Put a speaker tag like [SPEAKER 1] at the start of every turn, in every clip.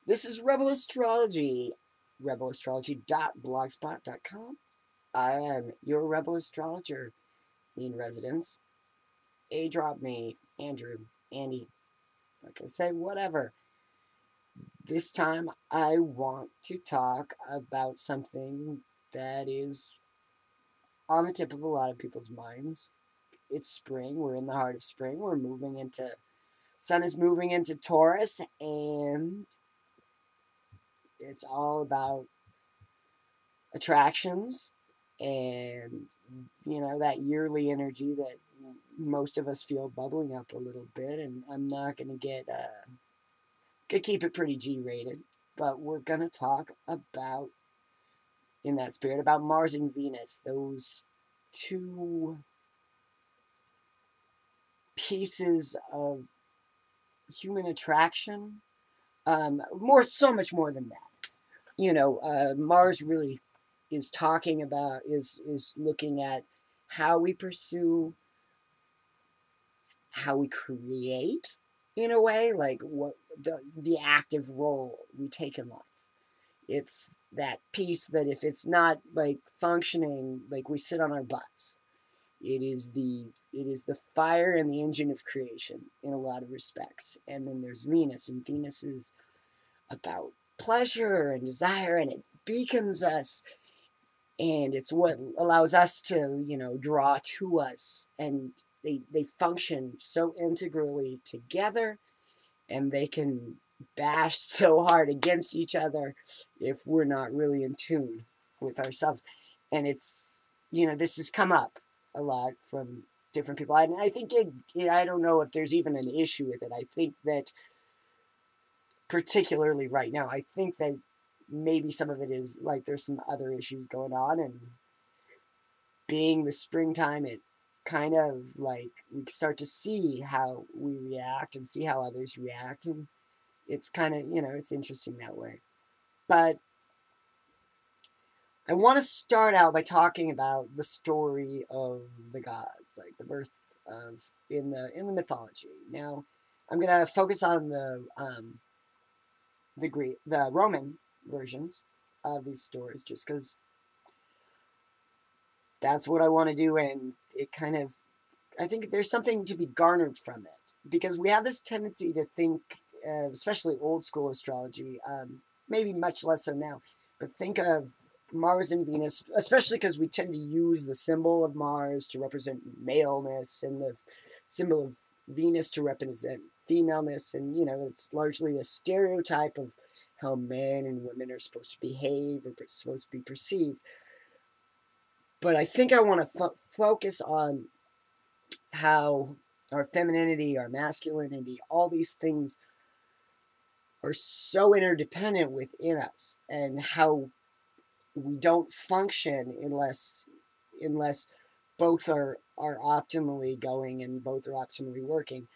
[SPEAKER 1] This is Rebel Astrology, rebelastrology.blogspot.com. I am your Rebel Astrologer in residence. Drop me, Andrew, Andy, like I say, whatever. This time I want to talk about something that is on the tip of a lot of people's minds. It's spring. We're in the heart of spring. Sun is moving into Taurus, and it's all about attractions and, that yearly energy that most of us feel bubbling up a little bit. And I'm not going to keep it pretty G-rated, but we're going to talk about, in that spirit, about Mars and Venus, those two pieces of human attraction. So much more than that. Mars really is talking about, is looking at how we pursue, how we create, in a way, like what the active role we take in life. It's that piece that if it's not like functioning, like we sit on our butts. It is the fire and the engine of creation in a lot of respects. And then there's Venus, and Venus is about pleasure and desire, and it beacons us, and it's what allows us to, draw to us. And they function so integrally together, and they can bash so hard against each other if we're not really in tune with ourselves. And it's, this has come up a lot from different people. And I think I don't know if there's even an issue with it. I think that particularly right now, I think that maybe some of it is like there's some other issues going on, and being the springtime, it kind of like we start to see how we react and see how others react, and it's kind of, it's interesting that way. But I want to start out by talking about the story of the gods, like the birth of in the mythology. Now, I'm gonna focus on the Roman versions of these stories, just because that's what I want to do, and it kind of, I think there's something to be garnered from it, because we have this tendency to think, especially old school astrology, maybe much less so now, but think of Mars and Venus, especially because we tend to use the symbol of Mars to represent maleness and the symbol of Venus to represent femaleness, and it's largely a stereotype of how men and women are supposed to behave or supposed to be perceived. But I think I want to focus on how our femininity, our masculinity, all these things are so interdependent within us, and how we don't function unless both are optimally going and both are optimally working.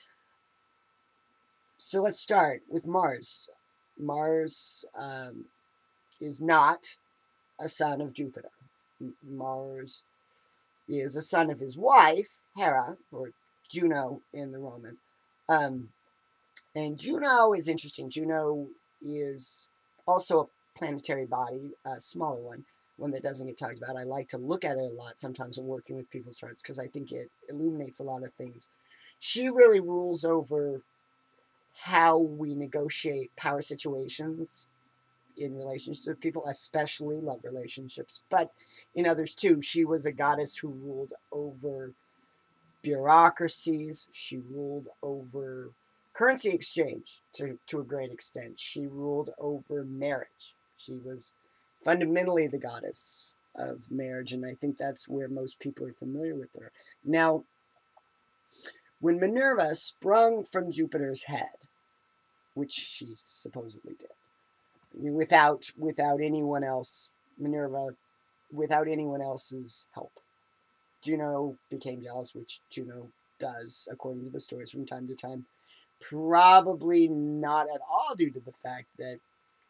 [SPEAKER 1] So let's start with Mars. Mars is not a son of Jupiter. Mars is a son of his wife, Hera, or Juno in the Roman. And Juno is interesting. Juno is also a planetary body, a smaller one that doesn't get talked about. I like to look at it a lot sometimes when working with people's charts, because I think it illuminates a lot of things. She really rules over how we negotiate power situations in relationships with people, especially love relationships, but in others too. She was a goddess who ruled over bureaucracies. She ruled over currency exchange to a great extent. She ruled over marriage. She was fundamentally the goddess of marriage, and I think that's where most people are familiar with her. Now, when Minerva sprung from Jupiter's head, which she supposedly did, without anyone else, Minerva, without anyone else's help, Juno became jealous, which Juno does, according to the stories from time to time. Probably not at all due to the fact that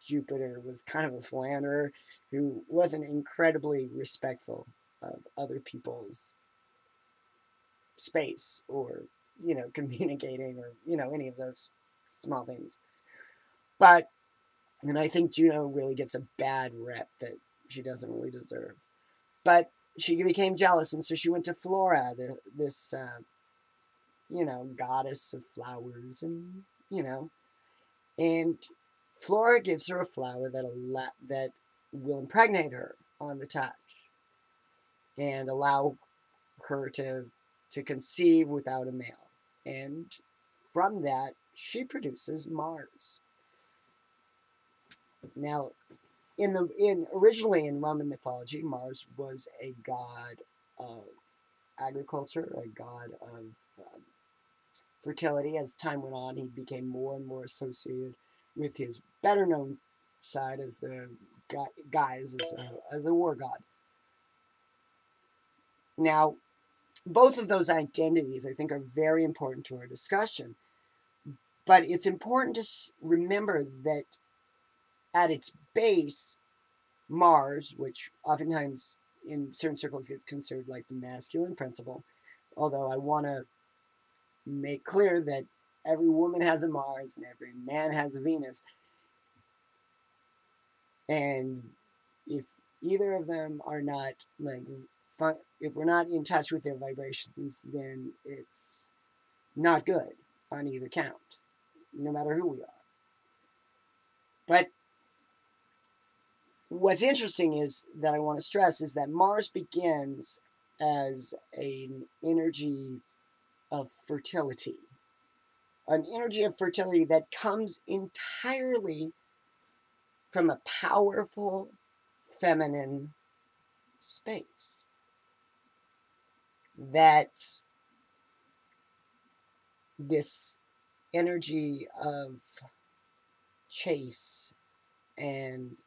[SPEAKER 1] Jupiter was kind of a philanderer who wasn't incredibly respectful of other people's space, or, communicating, or, any of those small things. But And I think Juno really gets a bad rep that she doesn't really deserve. But she became jealous, and so she went to Flora, this goddess of flowers, and Flora gives her a flower that will impregnate her on the touch and allow her to conceive without a male. And from that, she produces Mars. Now, originally in Roman mythology, Mars was a god of agriculture, a god of fertility. As time went on, he became more and more associated with his better known side as the guise as a war god. Now, both of those identities, I think, are very important to our discussion. But it's important to remember that at its base, Mars, which oftentimes in certain circles gets considered like the masculine principle, although I want to make clear that every woman has a Mars and every man has a Venus. And if either of them are not if we're not in touch with their vibrations, then it's not good on either count, no matter who we are. But what's interesting is that I want to stress is that Mars begins as an energy of fertility. An energy of fertility that comes entirely from a powerful feminine space. That this energy of chase and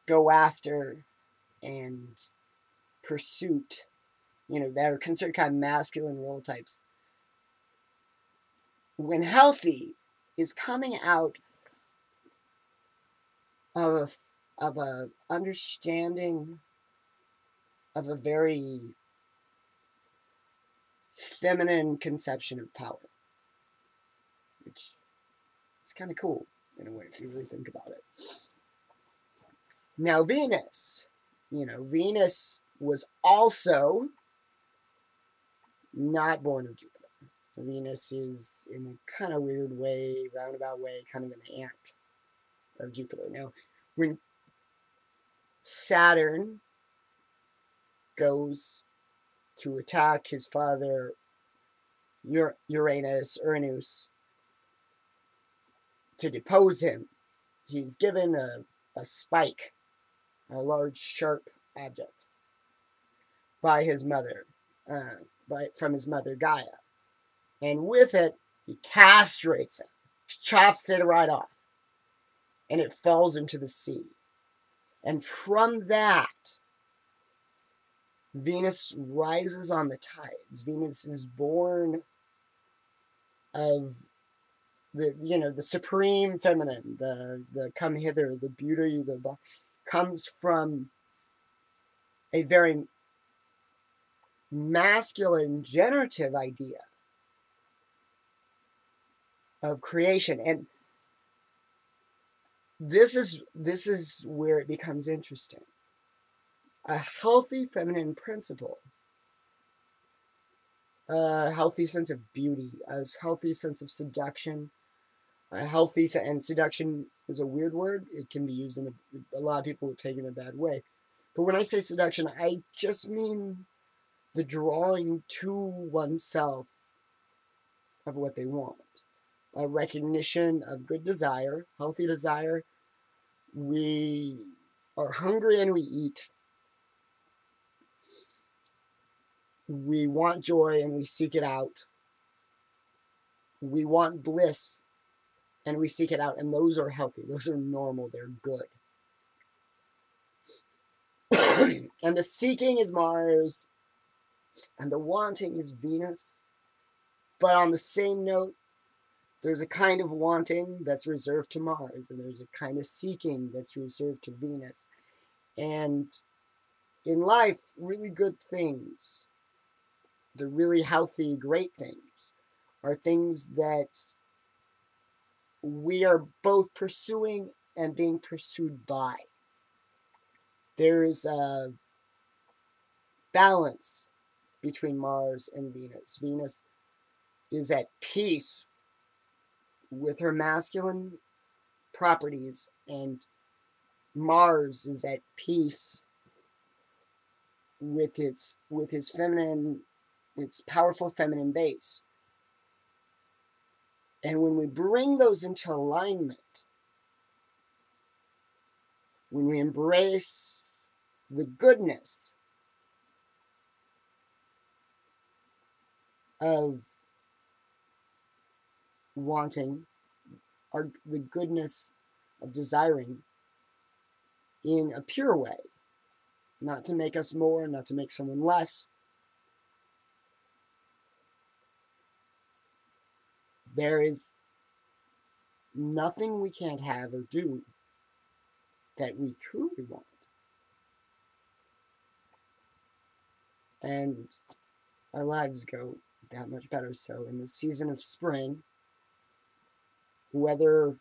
[SPEAKER 1] go after and pursuit, that are considered kind of masculine role types, when healthy, is coming out of a understanding of a very feminine conception of power, which is kind of cool in a way if you really think about it. Now, Venus, Venus was also not born of Jupiter. Venus is, in a kind of weird way, roundabout way, kind of an aunt of Jupiter. Now, when Saturn goes to attack his father, Uranus, to depose him, he's given a spike, a large sharp object, by his mother, from his mother Gaia. And with it, he castrates it, chops it right off, and it falls into the sea. And from that, Venus rises on the tides. Venus is born of the supreme feminine, the come hither, the beauty, comes from a very masculine generative idea of creation. And this is where it becomes interesting. A healthy feminine principle, a healthy sense of beauty, a healthy sense of seduction, and seduction is a weird word. It can be used in a lot of people would take it in a bad way. But when I say seduction, I just mean the drawing to oneself of what they want. A recognition of good desire, healthy desire. We are hungry and we eat. We want joy and we seek it out. We want bliss and we seek it out. And those are healthy. Those are normal. They're good. And the seeking is Mars. And the wanting is Venus. But on the same note, there's a kind of wanting that's reserved to Mars. And there's a kind of seeking that's reserved to Venus. And in life, really good things, the really healthy, great things, are things that we are both pursuing and being pursued by. There is a balance between Mars and Venus. Venus is at peace with her masculine properties, and Mars is at peace with his feminine, its powerful feminine base. And when we bring those into alignment, when we embrace the goodness of wanting, or the goodness of desiring in a pure way, not to make us more, not to make someone less, there is nothing we can't have or do that we truly want. And our lives go that much better. So in the season of spring, whether,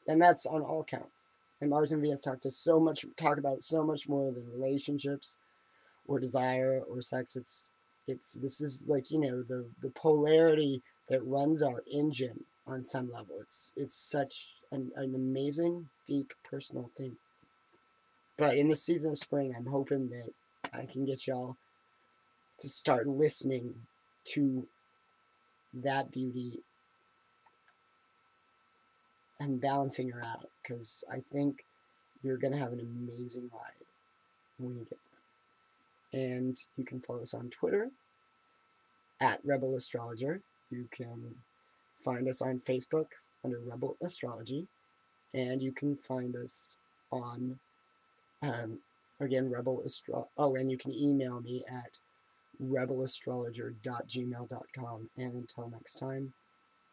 [SPEAKER 1] and that's on all counts, and Mars and Venus talk about so much more than relationships or desire or sex. This is like, the polarity that runs our engine on some level. It's such an amazing, deep, personal thing. But in the season of spring, I'm hoping that I can get y'all to start listening to that beauty and balancing her out, because I think you're going to have an amazing ride when you get there. And you can follow us on Twitter at Rebel Astrologer. You can find us on Facebook under Rebel Astrology, and you can find us on again and you can email me at rebelastrologer.gmail.com. And until next time,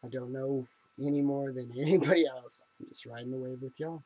[SPEAKER 1] I don't know any more than anybody else. I'm just riding the wave with y'all.